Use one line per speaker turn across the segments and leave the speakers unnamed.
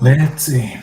Let's see.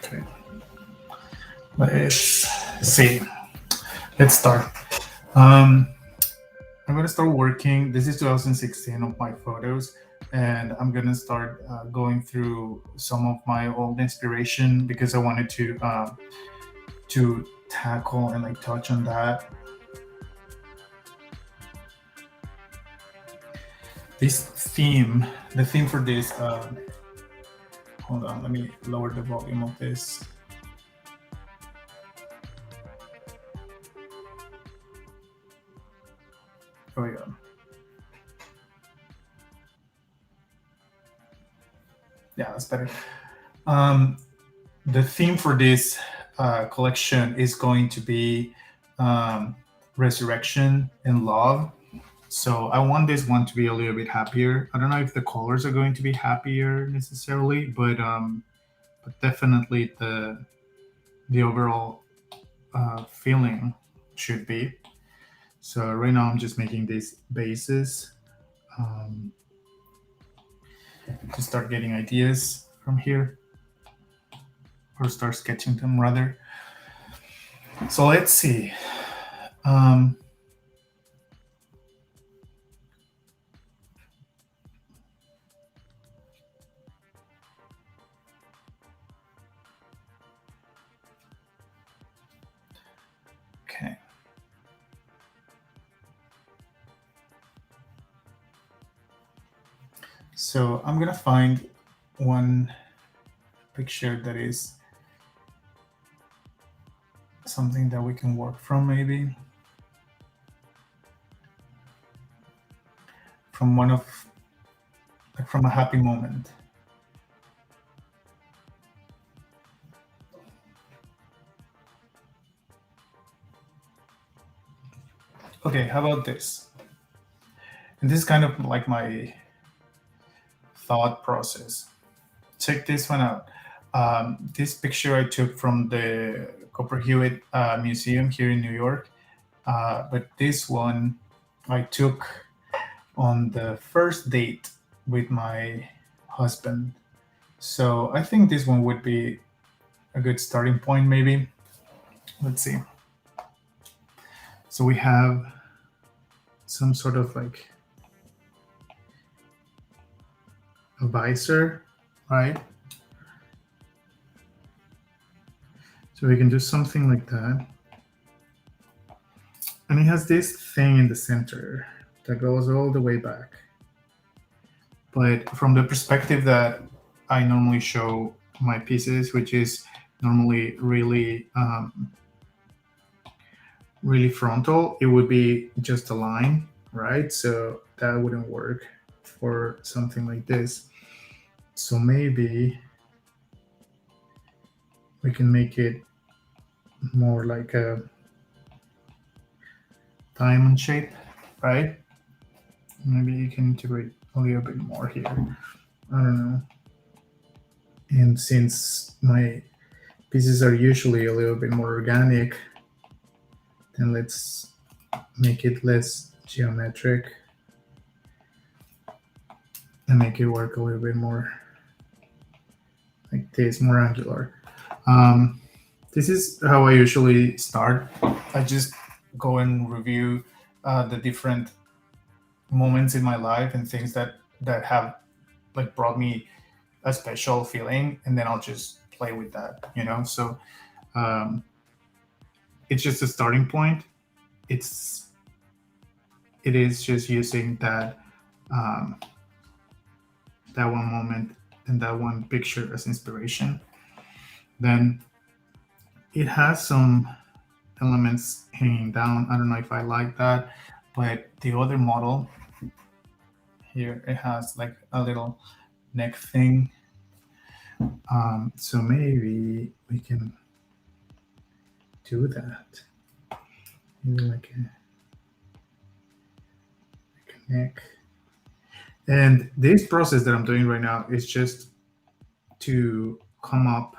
Okay. Let's see. Let's start. Um, I'm gonna start working. This is 2016 of my photos, and I'm gonna start going through some of my old inspiration because I wanted to tackle and like touch on that. This theme, the theme for this. Hold on, let me lower the volume of this. Oh yeah. Yeah, that's better. Um, the theme for this collection is going to be um, resurrection and love. So I want this one to be a little bit happier. I don't know if the colors are going to be happier necessarily, but definitely the overall feeling should be. So right now I'm just making these bases um, to start getting ideas from here, or start sketching them rather. So let's see. Um, okay. So I'm gonna find one picture that is something that we can work from, maybe from one of like from a happy moment. Okay, how about this? And this is kind of like my thought process. Check this one out. This picture I took from the Copper Hewitt Museum here in New York, but this one I took on the first date with my husband. So I think this one would be a good starting point, maybe. Let's see. So we have some sort of like a visor, right? So we can do something like that. And it has this thing in the center that goes all the way back. But from the perspective that I normally show my pieces, which is normally really frontal, it would be just a line, right? So that wouldn't work for something like this. So maybe we can make it more like a diamond shape, right? Maybe you can integrate a little bit more here. I don't know. And since my pieces are usually a little bit more organic, then let's make it less geometric and make it work a little bit more like this, more angular. This is how I usually start. I just go and review the different moments in my life and things that have like brought me a special feeling, and then I'll just play with that, So it's just a starting point. It is just using that that one moment and that one picture as inspiration. Then it has some elements hanging down. I don't know if I like that, but the other model here, it has like a little neck thing. So maybe we can do that. Maybe like a neck. And this process that I'm doing right now is just to come up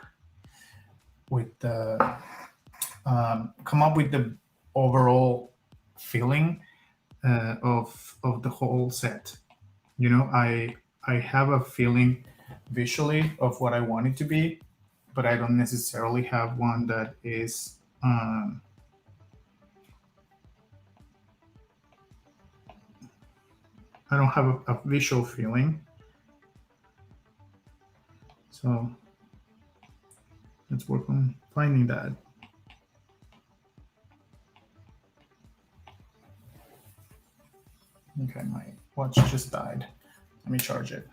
with the overall feeling of the whole set. I have a feeling visually of what I want it to be, but I don't necessarily have one that is I don't have a visual feeling. So let's work on finding that. Okay, my watch just died. Let me charge it.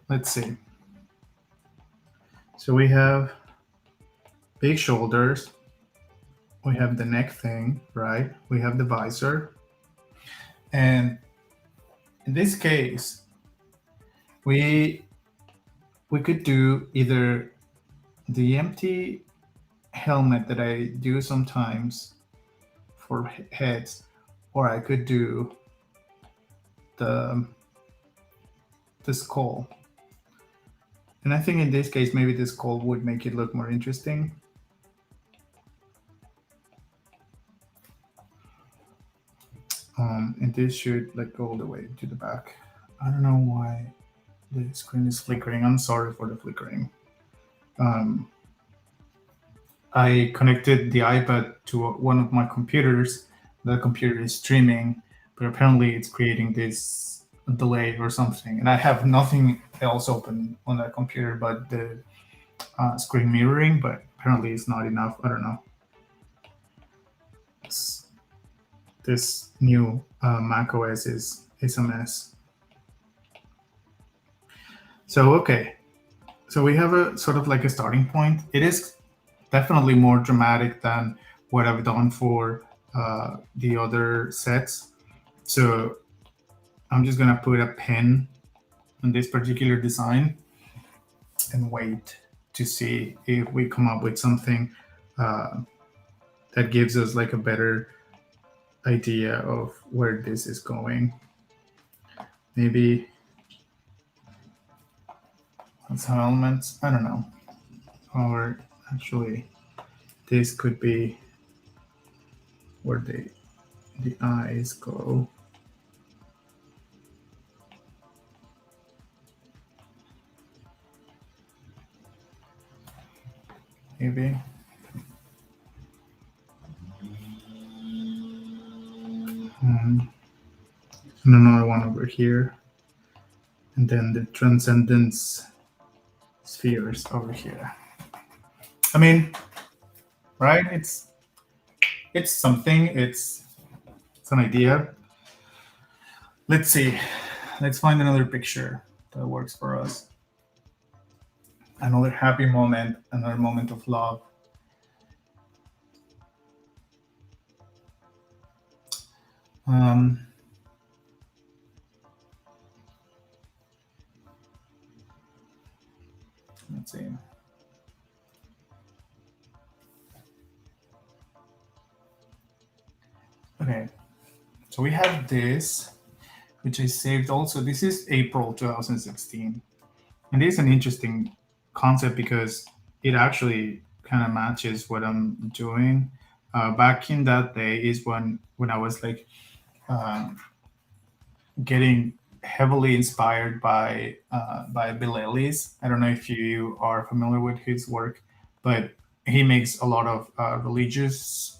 Let's see. So we have big shoulders. We have the neck thing, right? We have the visor. And in this case, we could do either the empty helmet that I do sometimes for heads, or I could do the skull. And I think in this case, maybe the skull would make it look more interesting. And this should like go all the way to the back. I don't know why the screen is flickering. I'm sorry for the flickering. I connected the iPad to one of my computers. The computer is streaming, but apparently it's creating this delay or something. And I have nothing else open on that computer but the screen mirroring, but apparently it's not enough. I don't know. This new Mac OS is a mess. So, okay. So we have a sort of like a starting point. It is definitely more dramatic than what I've done for the other sets. So I'm just gonna put a pin on this particular design and wait to see if we come up with something that gives us like a better idea of where this is going. Maybe some elements, I don't know. Or actually, this could be where the eyes go. Maybe. And another one over here. And then the transcendence spheres over here. I mean, right? It's something. It's an idea. Let's see. Let's find another picture that works for us. Another happy moment, another moment of love. Let's see. Okay, so we have this, which I saved also. This is April 2016. And this is an interesting concept because it actually kind of matches what I'm doing. Back in that day is when I was like um, getting heavily inspired by Bill Ellis. I don't know if you are familiar with his work, but he makes a lot of religious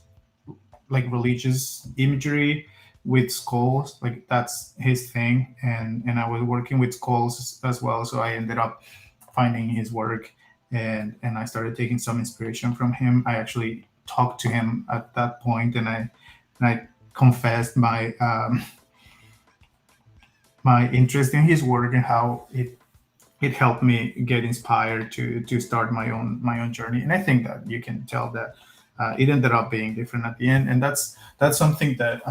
imagery with skulls. Like that's his thing, and I was working with skulls as well. So I ended up finding his work, and I started taking some inspiration from him. I actually talked to him at that point, and I confessed my interest in his work and how it helped me get inspired to start my own journey. And I think that you can tell that it ended up being different at the end, and that's something that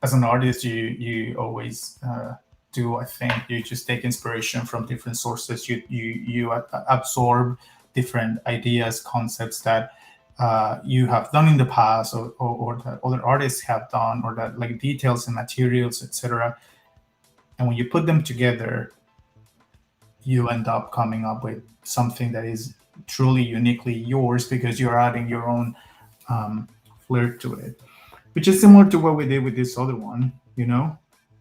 as an artist you always do. I think you just take inspiration from different sources. You absorb different ideas, concepts that you have done in the past, or that other artists have done, or that like details and materials, etc. And when you put them together, you end up coming up with something that is truly uniquely yours because you're adding your own um, flair to it, which is similar to what we did with this other one.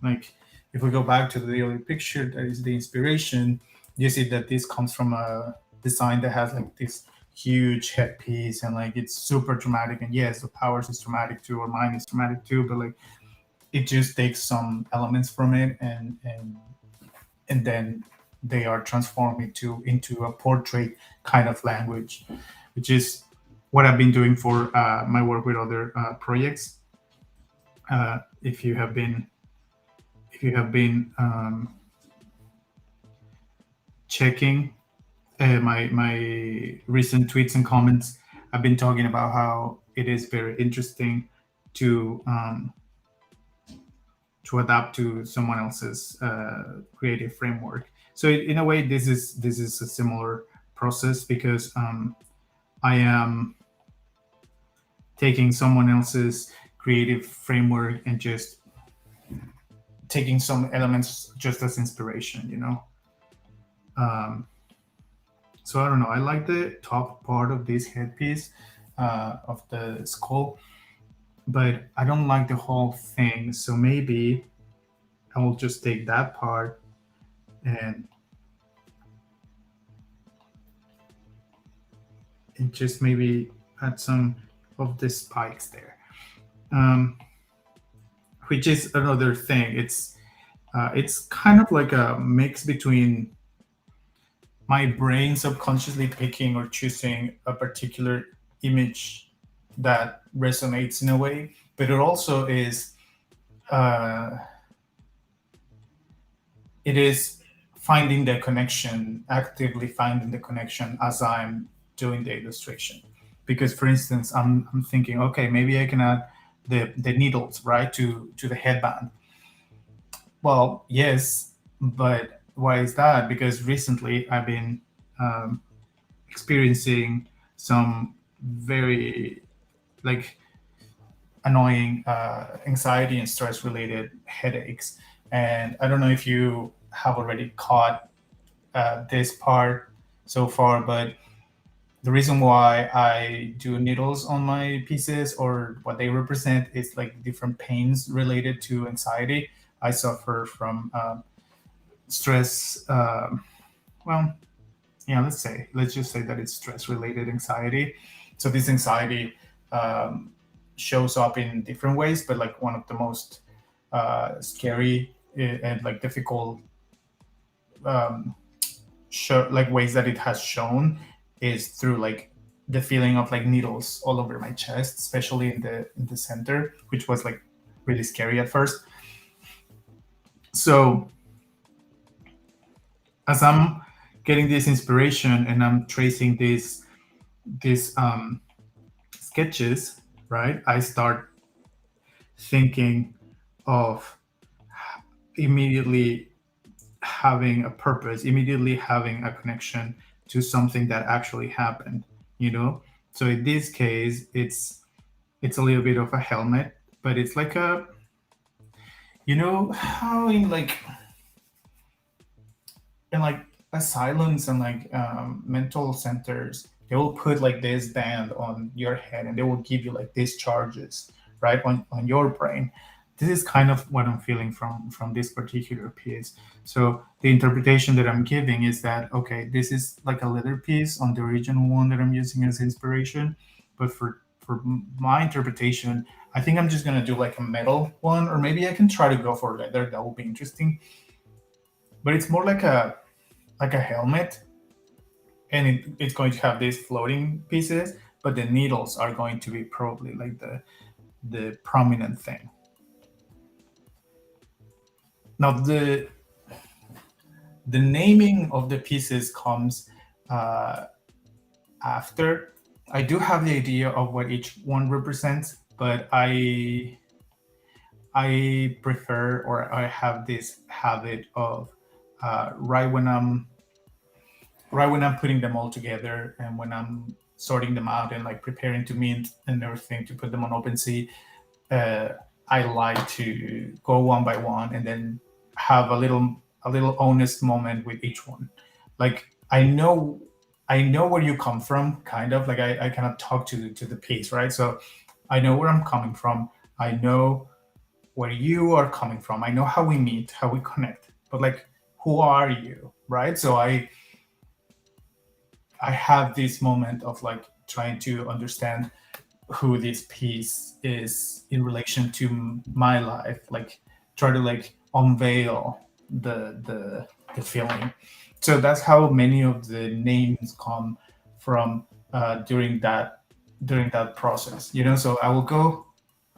Like if we go back to the early picture, that is the inspiration. You see that this comes from a design that has like this huge headpiece, and like it's super dramatic. And yes, the powers is dramatic too, or mine is dramatic too, but like it just takes some elements from it, and then they are transformed into a portrait kind of language, which is what I've been doing for my work with other projects. If you have been checking my recent tweets and comments, I've been talking about how it is very interesting to adapt to someone else's creative framework. So in a way, this is a similar process because I am taking someone else's creative framework and just taking some elements just as inspiration. Um, so I don't know. I like the top part of this headpiece of the skull, but I don't like the whole thing. So maybe I will just take that part and just maybe add some of the spikes there, um, which is another thing. It's kind of like a mix between my brain subconsciously picking or choosing a particular image that resonates in a way, but uh, it is finding the connection, actively finding the connection as I'm doing the illustration. Because, for instance, I'm thinking, okay, maybe I can add the needles right to the headband. Well, yes, but why is that? Because recently I've been um, experiencing some very like annoying anxiety and stress related headaches. And I don't know if you have already caught this part so far, but the reason why I do needles on my pieces or what they represent is like different pains related to anxiety. I suffer from stress. Well, yeah, let's just say that it's stress related anxiety. So this anxiety um, shows up in different ways, but like one of the most scary and like difficult um, like ways that it has shown is through like the feeling of like needles all over my chest, especially in the center, which was like really scary at first. So as I'm getting this inspiration and I'm tracing these sketches, right? I start thinking of immediately having a purpose, immediately having a connection to something that actually happened, you know? So in this case, it's a little bit of a helmet, but You know how in like asylums and like mental centers, they will put like this band on your head and they will give you like these charges, right, on your brain. This is kind of what I'm feeling from this particular piece. So the interpretation that I'm giving is that okay, this is like a leather piece on the original one that I'm using as inspiration, but for my interpretation, I think I'm just gonna do like a metal one, or maybe I can try to go for leather. That would be interesting. But it's more like a helmet, and it's going to have these floating pieces, but the needles are going to be probably like the prominent thing. Now the naming of the pieces comes uh, after. I do have the idea of what each one represents, but I prefer, or I have this habit of uh, right when I'm right when I'm putting them all together and when I'm sorting them out and like preparing to mint and everything to put them on OpenSea, uh, I like to go one by one and then have a little honest moment with each one. Like I know where you come from, kind of like I kind of talk to the piece, right? So I know where I'm coming from. I know where you are coming from. I know how we meet, how we connect. But like, who are you, right? So I have this moment of like trying to understand who this piece is in relation to my life, like try to like unveil the feeling. So that's how many of the names come from during that process, you know. So I will go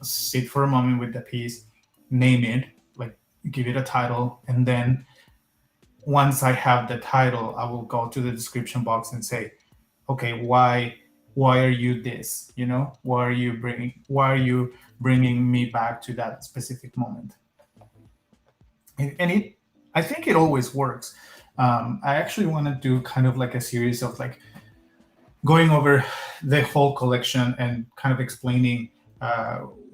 sit for a moment with the piece, name it, like give it a title, and then once I have the title, I will go to the description box and say, okay, why are you this? You know, why are you bringing me back to that specific moment? And it, I think it always works. I actually want to do kind of like a series of like going over the whole collection and kind of explaining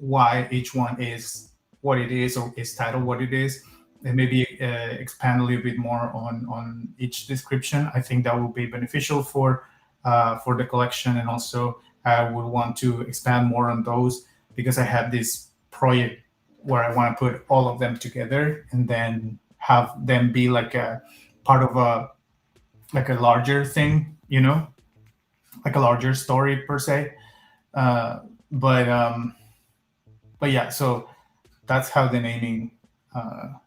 why each one is what it is or is titled what it is, and maybe expand a little bit more on each description. I think that will be beneficial for the collection, and also I would want to expand more on those because I have this project where I want to put all of them together and then have them be like a part of a like a larger thing, you know, like a larger story per se. Uh, but but yeah, so that's how the naming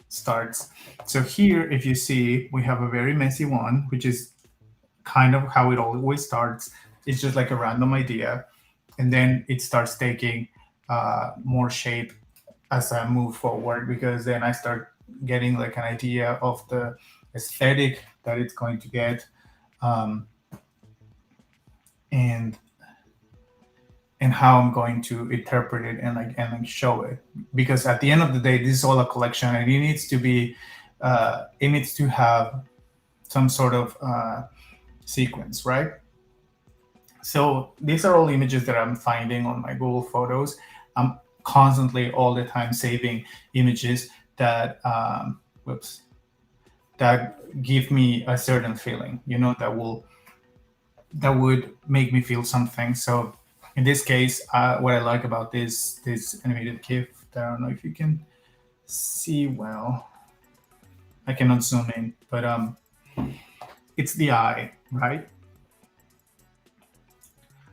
starts. So here, if you see, we have a very messy one, which is kind of how it always starts. It's just like a random idea, and then it starts taking more shape as I move forward because then I start getting like an idea of the aesthetic that it's going to get, um, and how I'm going to interpret it and like show it. Because at the end of the day, this is all a collection, and it needs to be, it needs to have some sort of sequence, right? So these are all images that I'm finding on my Google Photos. I'm constantly, all the time, saving images that, whoops, that give me a certain feeling, you know, that would make me feel something. So in this case, what I like about this animated GIF, I don't know if you can see well. I cannot zoom in, but it's the eye, right?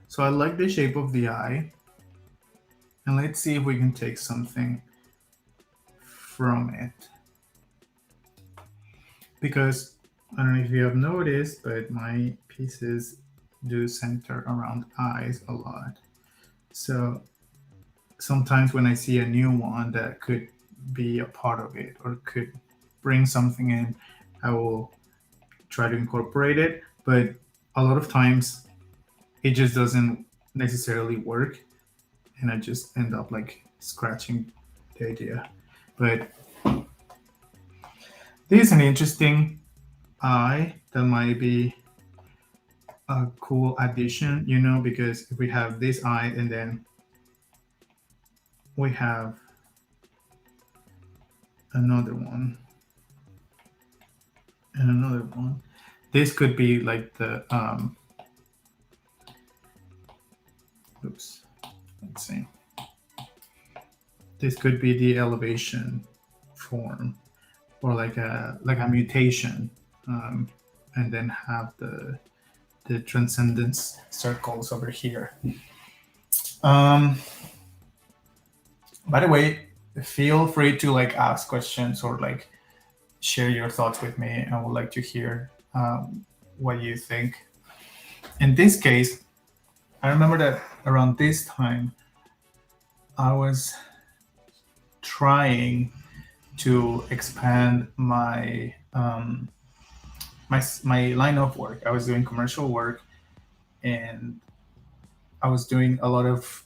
So I like the shape of the eye, and let's see if we can take something from it. Because I don't know if you have noticed, but my pieces do center around eyes a lot. So sometimes when I see a new one that could be a part of it or could bring something in, I will try to incorporate it. But a lot of times it just doesn't necessarily work, and I just end up like scratching the idea. But this is an interesting eye that might be a cool addition, you know, because if we have this eye and then we have another one, and another one. This could be like the oops, let's see. This could be the elevation form, or like a mutation, and then have the transcendence circles over here. Um, by the way, feel free to like ask questions or like share your thoughts with me. I would like to hear what you think. In this case, I remember that around this time, I was trying to expand my line of work. I was doing commercial work, and I was doing a lot of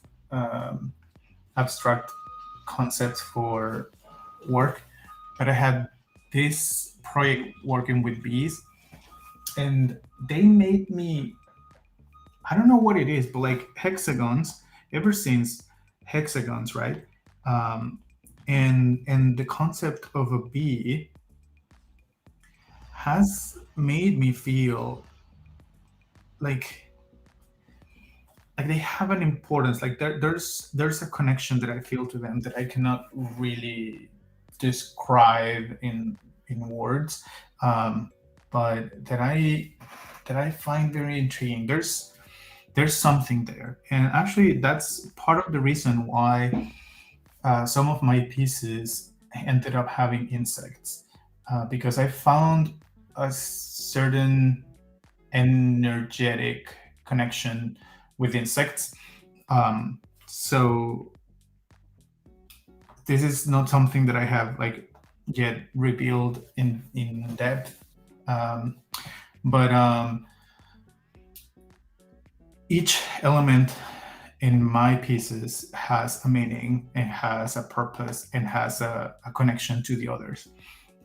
abstract concepts for work. But I had this project working with bees, and they made me, I don't know what it is, but like hexagons, ever since hexagons, right? Um, and the concept of a bee has made me feel like they have an importance. Like there's a connection that I feel to them that I cannot really describe in words, um, but that I find very intriguing. There's something there, and actually that's part of the reason why some of my pieces ended up having insects, because I found a certain energetic connection with insects. So this is not something that I have like yet revealed in depth, um, but each element in my pieces has a meaning and has a purpose and has a connection to the others.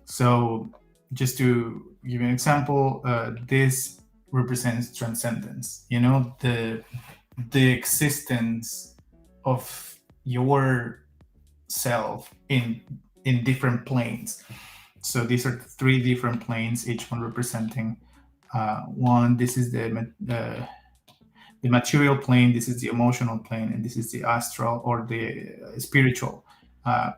So, just to give you an example, this represents transcendence. You know, the existence of your self in different planes. So these are three different planes, each one representing one. This is the material plane, this is the emotional plane, and this is the astral or the spiritual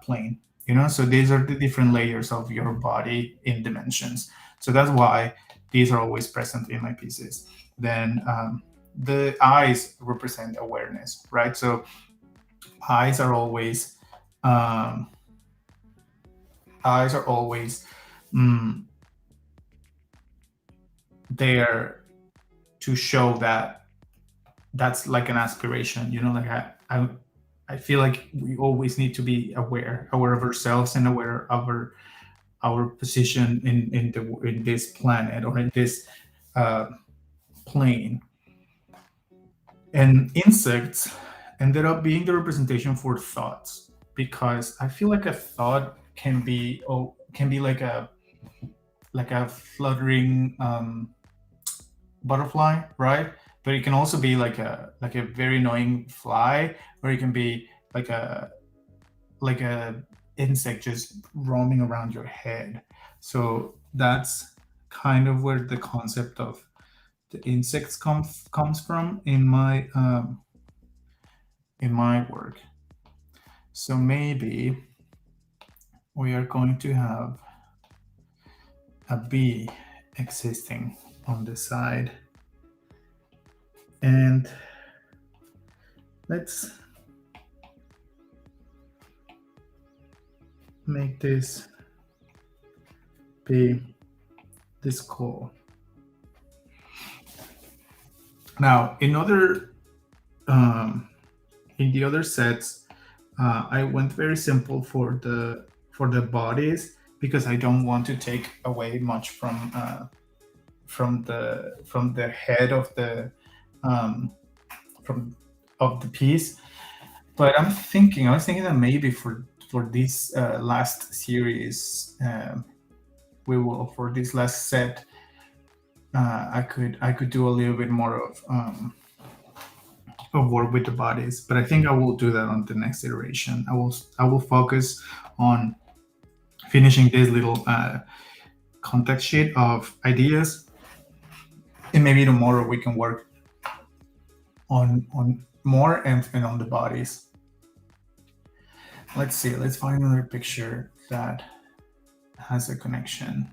plane. You know, so these are the different layers of your body in dimensions. So that's why these are always present in my pieces. Then the eyes represent awareness, right? So eyes are always um, eyes are always mm, there to show that that's like an aspiration, you know, like I feel like we always need to be aware of ourselves and aware of our position in this planet or in this uh, plane. And insects ended up being the representation for thoughts, because I feel like a thought can be like a fluttering butterfly, right? But it can also be like a very annoying fly, or it can be like a insect just roaming around your head. So that's kind of where the concept of the insects comes from in my work. So maybe we are going to have a bee existing on the side, and let's make this be this call. Now, in the other sets, I went very simple for the bodies, because I don't want to take away much from the head um, from of the piece. But I was thinking that maybe for this last series, for this last set, I could do a little bit more of work with the bodies. But I think I will do that on the next iteration. I will focus on finishing this little contact sheet of ideas, and maybe tomorrow we can work on more and on the bodies. Let's see. Let's find another picture that has a connection.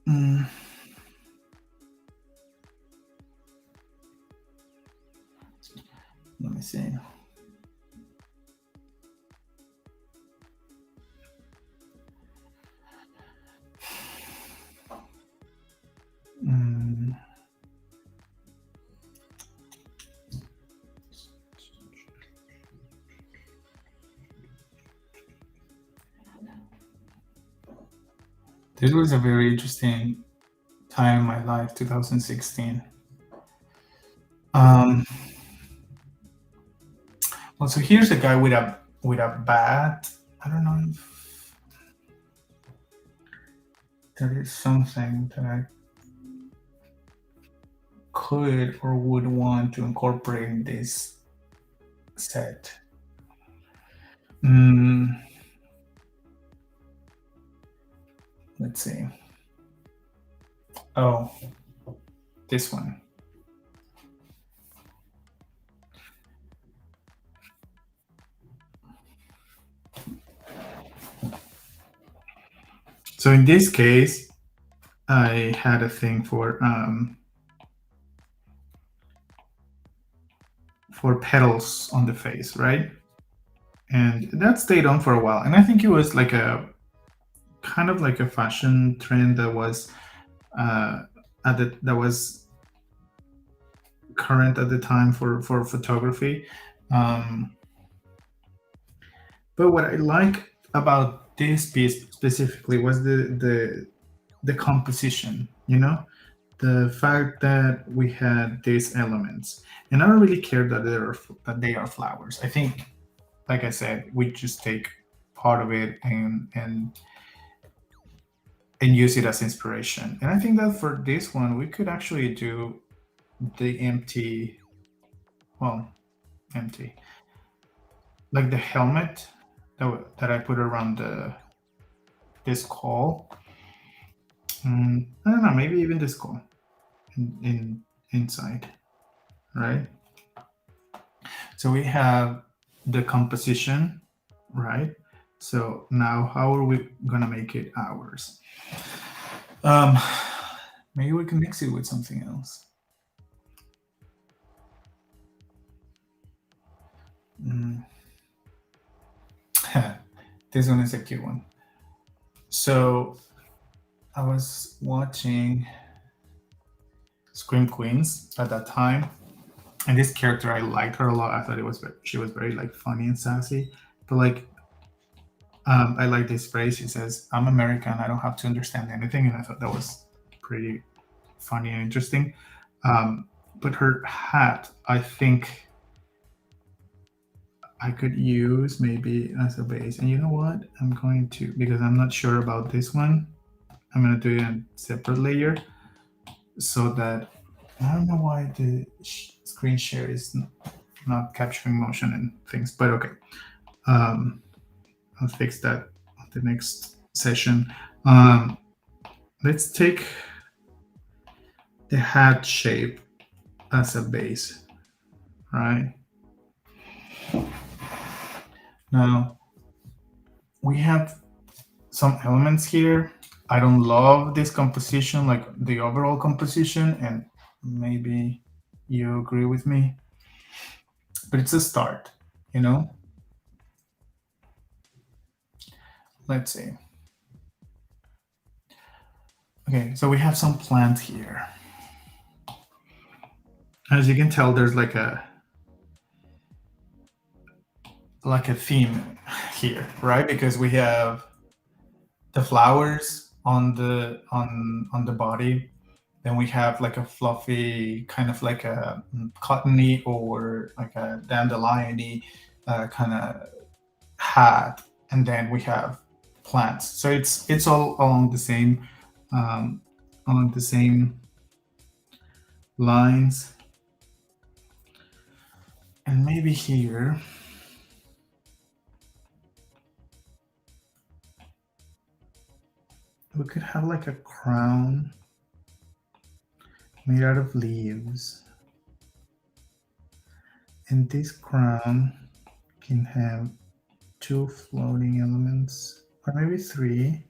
Mm. Let me see. Mm. This was a very interesting time in my life, 2016. Um, well, so here's a guy with a bat. I don't know if that is something that I could or would want to incorporate in this set. Mm, let's see. Oh, this one. So in this case, I had a thing for petals on the face, right? And that stayed on for a while. And I think it was like a kind of like a fashion trend that was uh, that was current at the time for photography. Um, but what I like about this piece specifically was the composition. You know, the fact that we had these elements, and I don't really care that they are flowers. I think, like I said, we just take part of it and use it as inspiration. And I think that for this one, we could actually do the empty, well, empty, like the helmet that I put around this call. I don't know, maybe even this call in inside, right? So we have the composition, right? So now, how are we gonna make it ours? Um, maybe we can mix it with something else. Mm. This one is a cute one. So I was watching Scream Queens at that time, and this character I liked her a lot. I thought she was very like funny and sassy, but like I like this phrase. She says, "I'm American. I don't have to understand anything," and I thought that was pretty funny and interesting. But her hat, I think I could use maybe as a base. And you know what? I'm going to, because I'm not sure about this one, I'm going to do it in a separate layer so that I don't know why the screen share is not capturing motion and things, but okay. I'll fix that on the next session. Let's take the hat shape as a base, right? Now we have some elements here. I don't love this composition, like the overall composition, and maybe you agree with me, but it's a start, you know? Let's see. Okay, so we have some plants here. As you can tell, there's like a theme here, right? Because we have the flowers on the body, then we have like a fluffy kind of like a cottony or like a dandelion-y kind of hat, and then we have plants. So it's all um, along the same lines. And maybe here we could have like a crown made out of leaves. And this crown can have 2 floating elements, or maybe 3.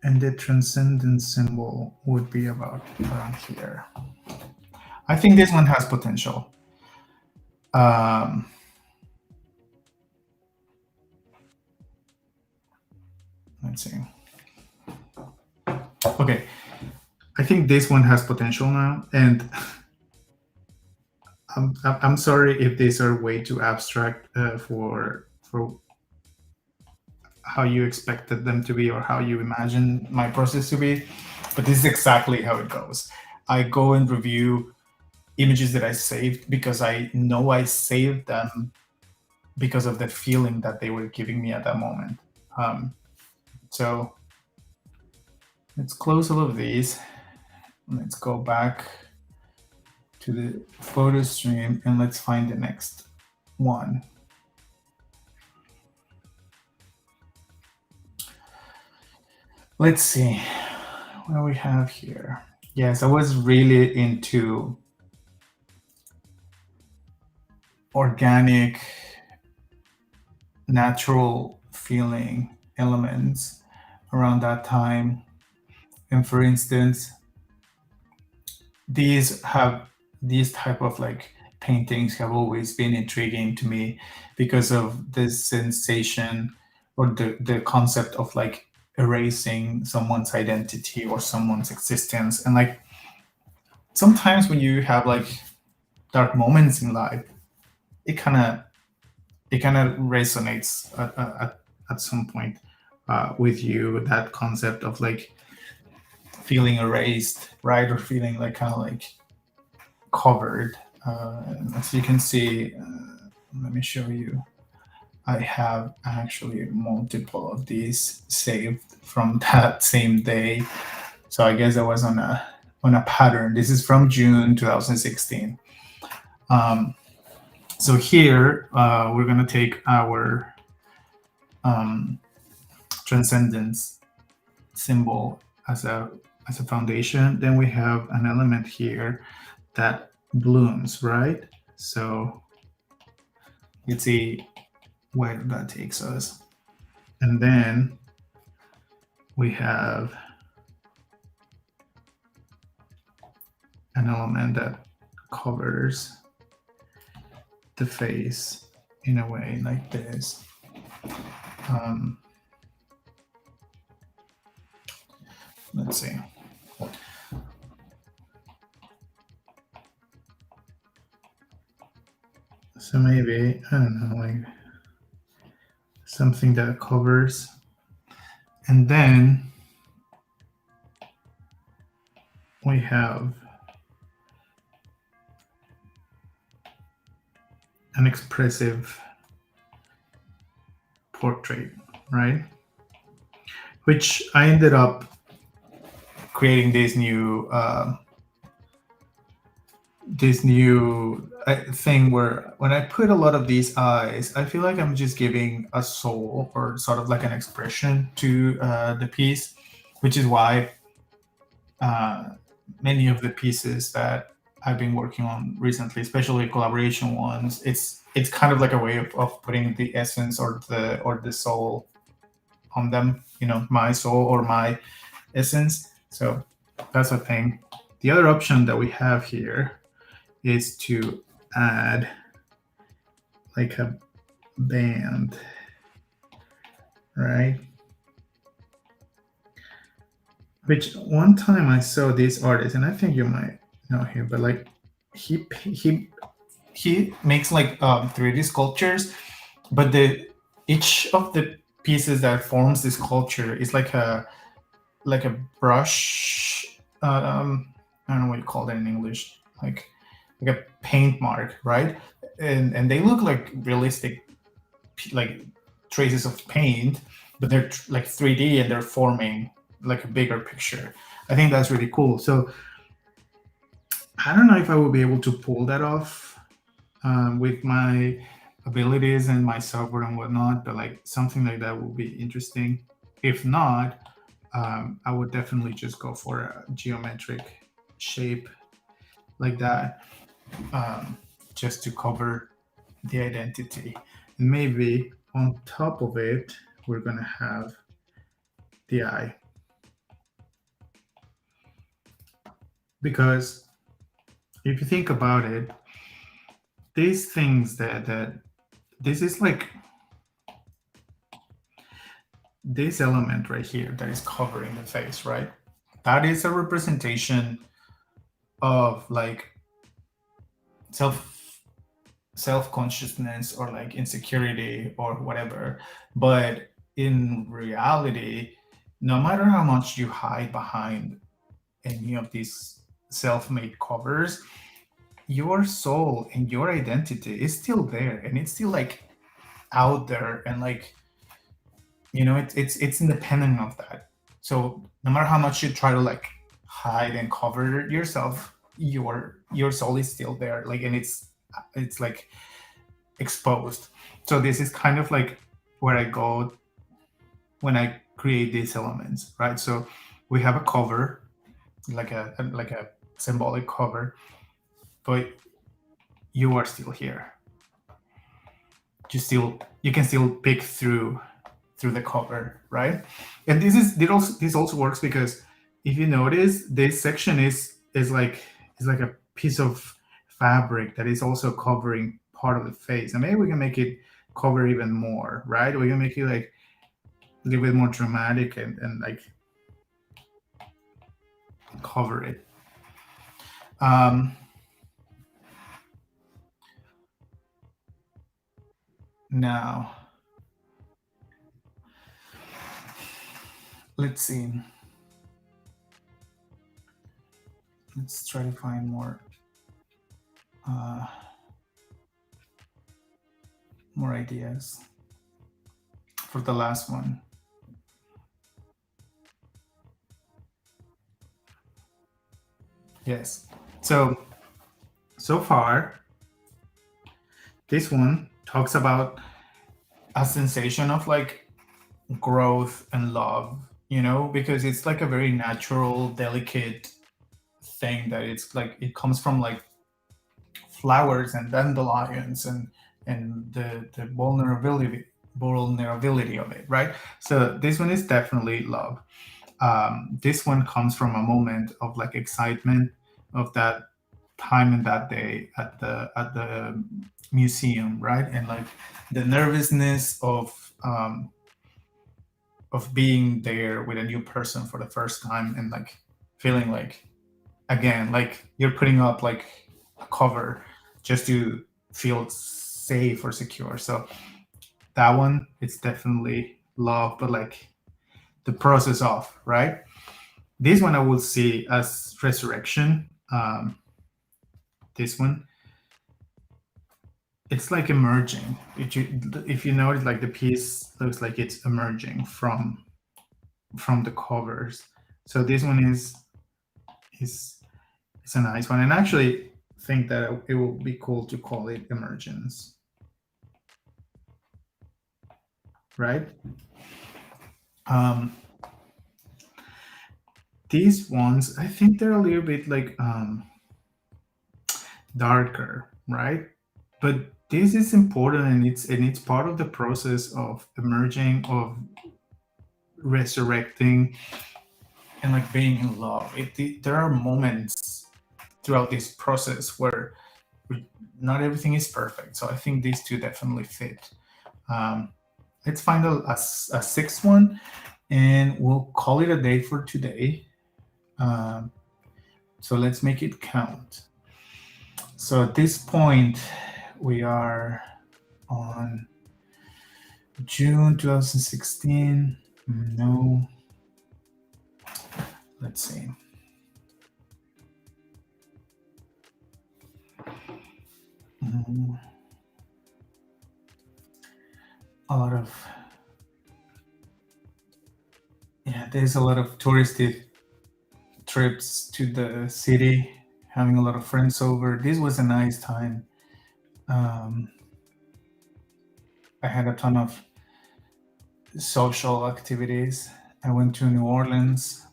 And the transcendent symbol would be about around here. I think this one has potential. Let's see. Okay, I think this one has potential now, and I'm sorry if these are way too abstract for how you expected them to be or how you imagine my process to be, but this is exactly how it goes. I go and review images that I saved because I know I saved them because of the feeling that they were giving me at that moment. So let's close all of these. Let's go back to the photo stream and let's find the next one. Let's see what we have here. Yes, I was really into organic, natural feeling elements around that time. And for instance, these type of like paintings have always been intriguing to me because of this sensation or the concept of like erasing someone's identity or someone's existence. And like sometimes when you have like dark moments in life, it kind of resonates at some point with you, that concept of like feeling erased, right? Or feeling like kind of like covered. As you can see, let me show you. I have actually multiple of these saved from that same day. So I guess I was on a pattern. This is from June 2016. So here we're gonna take our transcendence symbol as a foundation. Then we have an element here that blooms, right? So let's see where that takes us. And then we have an element that covers the face in a way like this. Let's see. So maybe, I don't know, like something that covers. And then we have an expressive portrait, right? Which I ended up creating this new thing where when I put a lot of these eyes, I feel like I'm just giving a soul or sort of like an expression to the piece, which is why many of the pieces that I've been working on recently, especially collaboration ones, it's kind of like a way of putting the essence or the soul on them, you know, my soul or my essence. So that's a thing. The other option that we have here is to add like a band, right? Which one time I saw this artist, and I think you might know him, but like he makes like 3D sculptures, but each of the pieces that forms this sculpture is like a brush. I don't know what you call that in English, like a paint mark, right? And they look like realistic, like traces of paint, but they're like 3D and they're forming like a bigger picture. I think that's really cool. So I don't know if I will be able to pull that off with my abilities and my software and whatnot, but like something like that will be interesting. If not, I would definitely just go for a geometric shape like that, um, just to cover the identity. And maybe on top of it, we're gonna have the eye, because if you think about it, these things that this is like this element right here that is covering the face, right? That is a representation of like self self consciousness or like insecurity or whatever. But in reality, no matter how much you hide behind any of these self-made covers, your soul and your identity is still there, and it's still like out there, and like, it's independent of that. So no matter how much you try to like hide and cover yourself, your soul is still there, like, and it's like exposed. So this is kind of like where I go when I create these elements, right? So we have a cover, like a symbolic cover, but you are still here. You can still pick through the cover, right? And this also works because if you notice, this section is like a piece of fabric that is also covering part of the face, and maybe we can make it cover even more, right? We can make it like a little bit more dramatic, and like cover it. Um, Now, let's see. Let's try to find uh, more ideas for the last one. Yes. So far, this one talks about a sensation of like growth and love, because it's like a very natural, delicate thing that it's like it comes from like flowers and dandelions and the vulnerability of it, right? So this one is definitely love. This one comes from a moment of like excitement of that time and that day at the museum, right? And like the nervousness of being there with a new person for the first time, and like feeling like, again, like you're putting up like a cover just to feel safe or secure. So that one, it's definitely love, but like the process of, right? This one I will see as resurrection. This one, it's like emerging. If you notice, like the piece looks like it's emerging from the covers. So this one is it's a nice one, and I actually think that it will be cool to call it emergence, right? Um, these ones, I think they're a little bit like darker, right? But this is important, and it's part of the process of emerging, of resurrecting, and like being in love. There are moments throughout this process where not everything is perfect. So I think these two definitely fit. Um, let's find a sixth one, and we'll call it a day for today. Um, so let's make it count. So at this point, we are on June 2016. No. Let's see. A lot of, yeah, there's a lot of touristy trips to the city, having a lot of friends over. This was a nice time. Um, I had a ton of social activities. I went to New Orleans.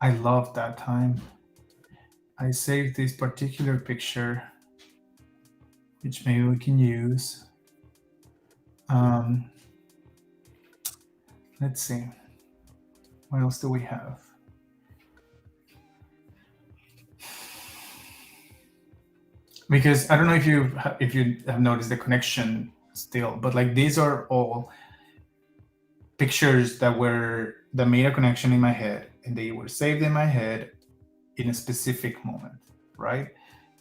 I loved that time. I saved this particular picture, which maybe we can use. Um, let's see. What else do we have? Because I don't know if you have noticed the connection still, but like these are all pictures that made a connection in my head, and they were saved in my head in a specific moment, right?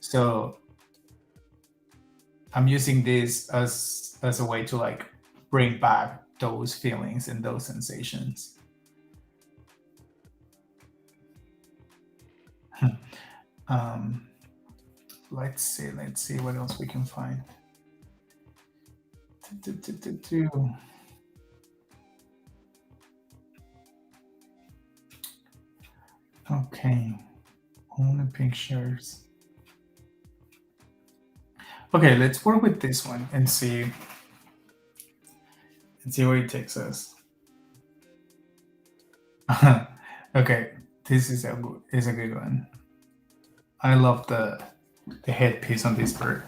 So I'm using this as a way to like bring back those feelings and those sensations. um, let's see what else we can find. Okay, only pictures. Okay, let's work with this one and see where it takes us. Okay, this is a good one. I love the headpiece on this bird.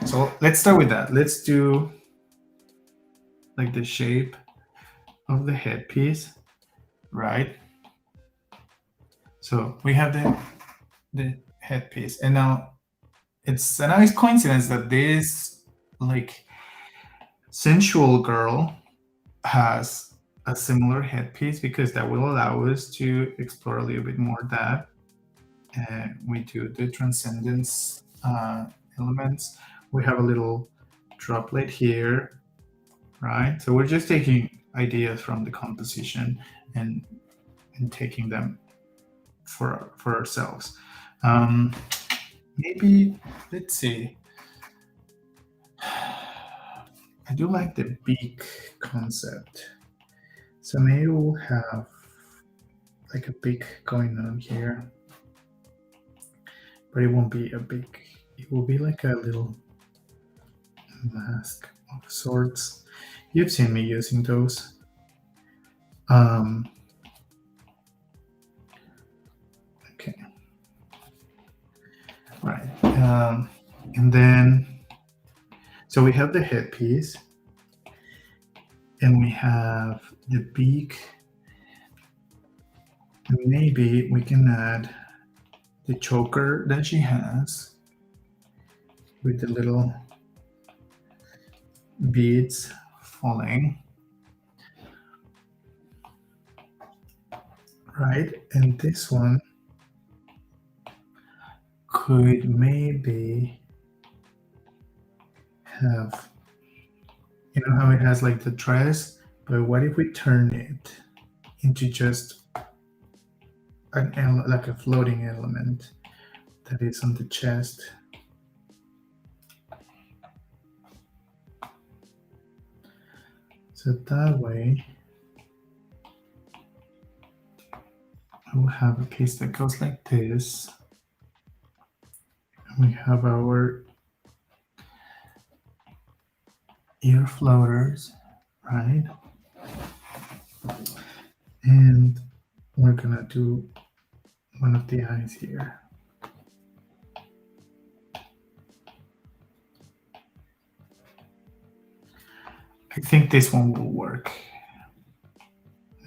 So let's start with that. Let's do like the shape of the headpiece, right? So we have the headpiece, and now it's a nice coincidence that this like sensual girl has a similar headpiece, because that will allow us to explore a little bit more that. And we do the transcendence elements. We have a little droplet here, right? So we're just taking ideas from the composition and taking them for ourselves. Maybe, let's see. I do like the beak concept. So maybe we'll have like a beak going on here. But it won't be a beak. It will be like a little mask of sorts. You've seen me using those. Okay. Right. And then, so we have the headpiece, and we have the beak. And maybe we can add the choker that she has with the little beads falling. Right, and this one could maybe have, you know how it has like the dress, but what if we turn it into just like a floating element that is on the chest? So that way I will have a piece that goes like this. And we have our ear floaters, right? And we're gonna do one of the eyes here. I think this one will work.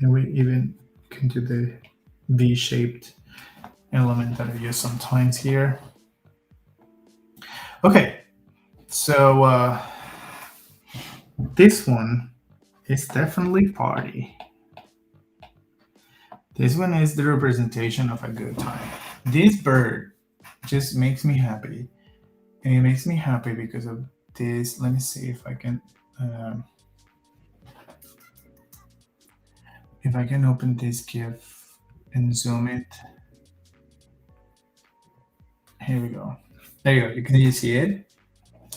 And we even can do the V-shaped element that I use sometimes here. Okay, so this one is definitely party. This one is the representation of a good time. This bird just makes me happy. And it makes me happy because of this. Let me see if I can open this GIF and zoom it. Here we go. There you go. Can you see it?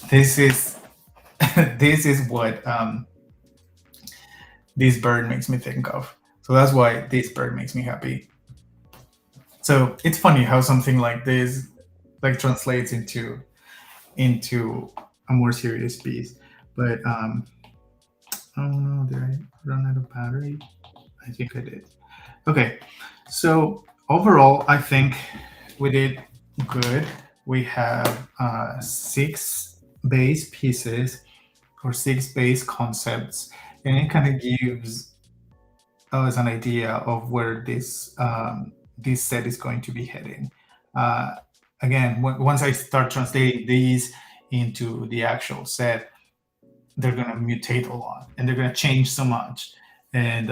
This is this is what this bird makes me think of. So that's why this bird makes me happy. So it's funny how something like this like translates into a more serious piece. But Oh no, did I run out of battery? I think I did. Okay, so overall, I think we did good. We have 6 base pieces or 6 base concepts, and it kind of gives us an idea of where this set is going to be heading. Uh, Again, once I start translating these into the actual set, they're going to mutate a lot and they're going to change so much. And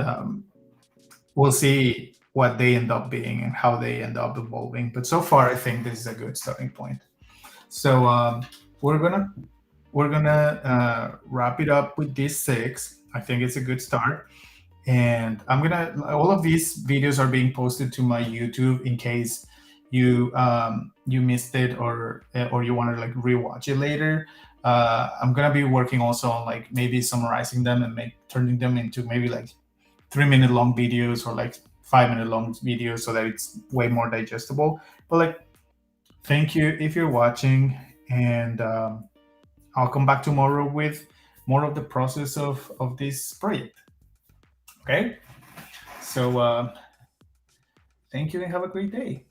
we'll see what they end up being and how they end up evolving. But so far, I think this is a good starting point. So we're gonna wrap it up with these 6. I think it's a good start. And all of these videos are being posted to my YouTube in case you missed it or you want to like rewatch it later. I'm gonna be working also on like maybe summarizing them and turning them into maybe like 3-minute long videos or like 5-minute long videos so that it's way more digestible. But like, thank you if you're watching, and I'll come back tomorrow with more of the process of this project. Okay, so thank you and have a great day.